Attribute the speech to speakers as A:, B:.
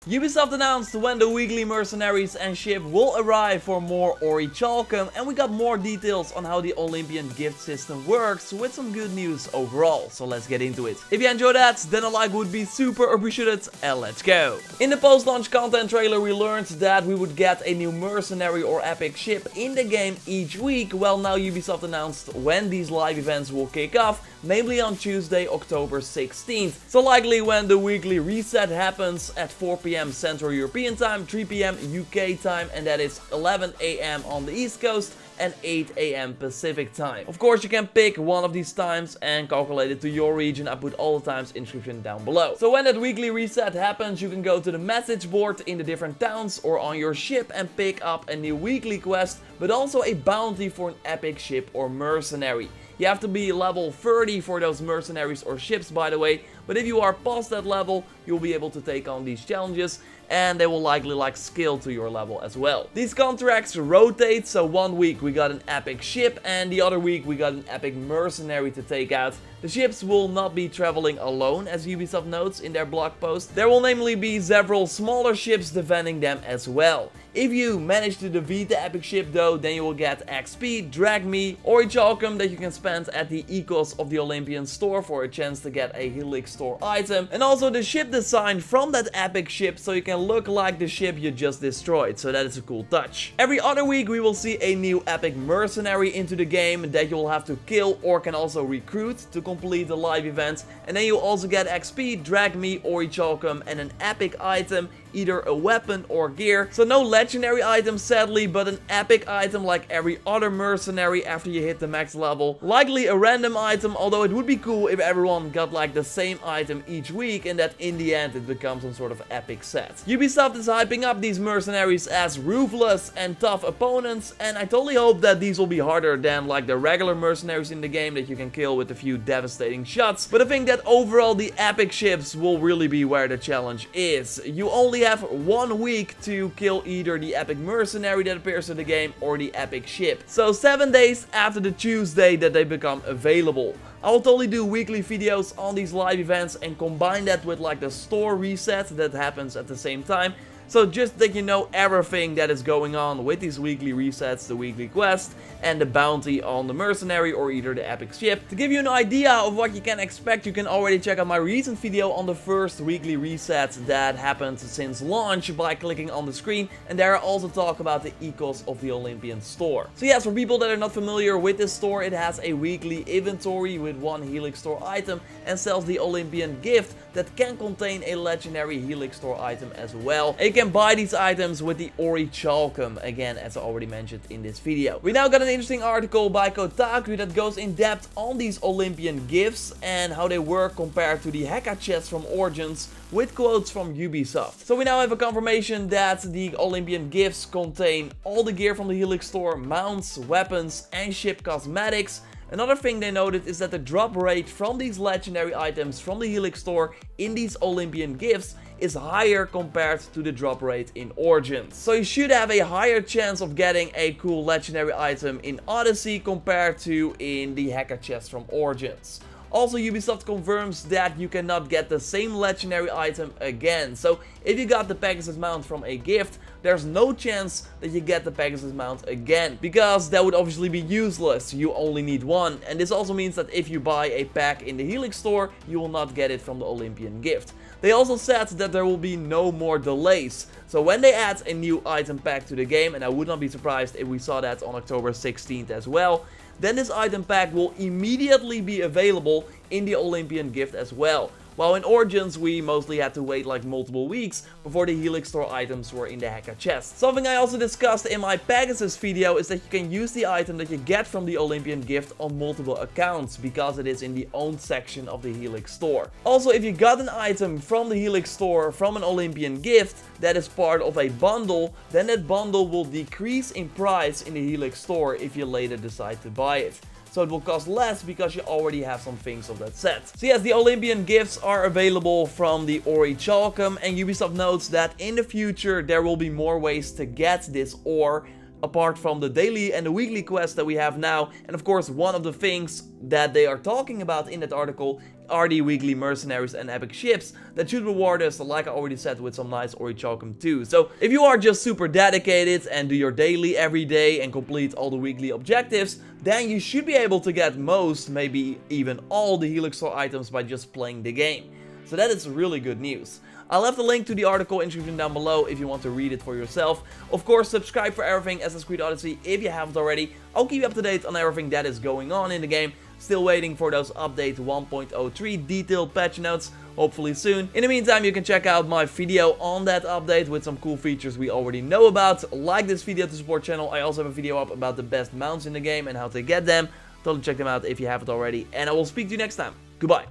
A: Ubisoft announced when the weekly mercenaries and ship will arrive for more Orichalcum, and we got more details on how the Olympian gift system works with some good news overall, so let's get into it. If you enjoyed that, then a like would be super appreciated, and let's go! In the post-launch content trailer we learned that we would get a new mercenary or epic ship in the game each week. Well, now Ubisoft announced when these live events will kick off, namely on Tuesday, October 16th. So likely when the weekly reset happens at 4 PM Central European Time, 3 PM UK time, and that is 11 AM on the East Coast and 8 AM Pacific time. Of course, you can pick one of these times and calculate it to your region. I put all the times in the description down below. So when that weekly reset happens, you can go to the message board in the different towns or on your ship and pick up a new weekly quest, but also a bounty for an epic ship or mercenary. You have to be level 30 for those mercenaries or ships, by the way, but if you are past that level, you'll be able to take on these challenges, and they will likely scale to your level as well. These contracts rotate, so one week we got an epic ship and the other week we got an epic mercenary to take out. The ships will not be traveling alone, as Ubisoft notes in their blog post. There will namely be several smaller ships defending them as well. If you manage to defeat the epic ship though, then you will get XP, Drag Me, Orichalcum that you can spend at the Ecos of the Olympian store for a chance to get a Helix store item. And also the ship design from that epic ship, so you can look like the ship you just destroyed, so that is a cool touch. Every other week we will see a new epic mercenary into the game that you will have to kill or can also recruit to complete the live event. And then you also get XP, Drag Me, Orichalcum, and an epic item, either a weapon or gear. So no legendary item sadly, but an epic item like every other mercenary after you hit the max level. Likely a random item, although it would be cool if everyone got like the same item each week and that in the end it becomes some sort of epic set. Ubisoft is hyping up these mercenaries as ruthless and tough opponents, and I totally hope that these will be harder than like the regular mercenaries in the game that you can kill with a few devastating shots. But I think that overall the epic ships will really be where the challenge is. You only have 1 week to kill either the epic mercenary that appears in the game or the epic ship. So 7 days after the Tuesday that they become available. I will totally do weekly videos on these live events and combine that with like the store reset that happens at the same time. So just that you know everything that is going on with these weekly resets, the weekly quest, and the bounty on the mercenary or either the epic ship. To give you an idea of what you can expect, you can already check out my recent video on the first weekly reset that happened since launch by clicking on the screen, and there I also talk about the Ecos of the Olympian store. So yes, for people that are not familiar with this store, it has a weekly inventory with 1 Helix store item and sells the Olympian gift that can contain a legendary Helix store item as well. You can buy these items with the Orichalcum, again as I already mentioned in this video. We now got an interesting article by Kotaku that goes in depth on these Olympian gifts and how they work compared to the Heka chests from Origins, with quotes from Ubisoft. So we now have a confirmation that the Olympian gifts contain all the gear from the Helix store, mounts, weapons and ship cosmetics. Another thing they noted is that the drop rate from these legendary items from the Helix store in these Olympian gifts is higher compared to the drop rate in Origins. So you should have a higher chance of getting a cool legendary item in Odyssey compared to in the Heka chest from Origins. Also, Ubisoft confirms that you cannot get the same legendary item again. So if you got the Pegasus mount from a gift, there's no chance that you get the Pegasus mount again, because that would obviously be useless. You only need one, and this also means that if you buy a pack in the Helix store, you will not get it from the Olympian gift. They also said that there will be no more delays. So when they add a new item pack to the game, and I would not be surprised if we saw that on October 16th as well, then this item pack will immediately be available in the Olympian gift as well. While in Origins we mostly had to wait like multiple weeks before the Helix store items were in the Heka chest. Something I also discussed in my Pegasus video is that you can use the item that you get from the Olympian gift on multiple accounts, because it is in the owned section of the Helix store. Also, if you got an item from the Helix store from an Olympian gift that is part of a bundle, then that bundle will decrease in price in the Helix store if you later decide to buy it. So it will cost less because you already have some things of that set. So yes, the Olympian gifts are available from the Orichalcum, and Ubisoft notes that in the future there will be more ways to get this ore apart from the daily and the weekly quests that we have now. And of course, one of the things that they are talking about in that article are the weekly mercenaries and epic ships that should reward us, like I already said, with some nice orichalcum too. So if you are just super dedicated and do your daily every day and complete all the weekly objectives, then you should be able to get most, maybe even all the Helix Store items by just playing the game. So that is really good news. I'll left a link to the article in the description down below if you want to read it for yourself. Of course, subscribe for everything Assassin's Creed Odyssey if you haven't already. I'll keep you up to date on everything that is going on in the game. Still waiting for those update 1.03 detailed patch notes, hopefully soon. In the meantime, you can check out my video on that update with some cool features we already know about. Like this video to support channel. I also have a video up about the best mounts in the game and how to get them. Totally check them out if you haven't already. And I will speak to you next time. Goodbye.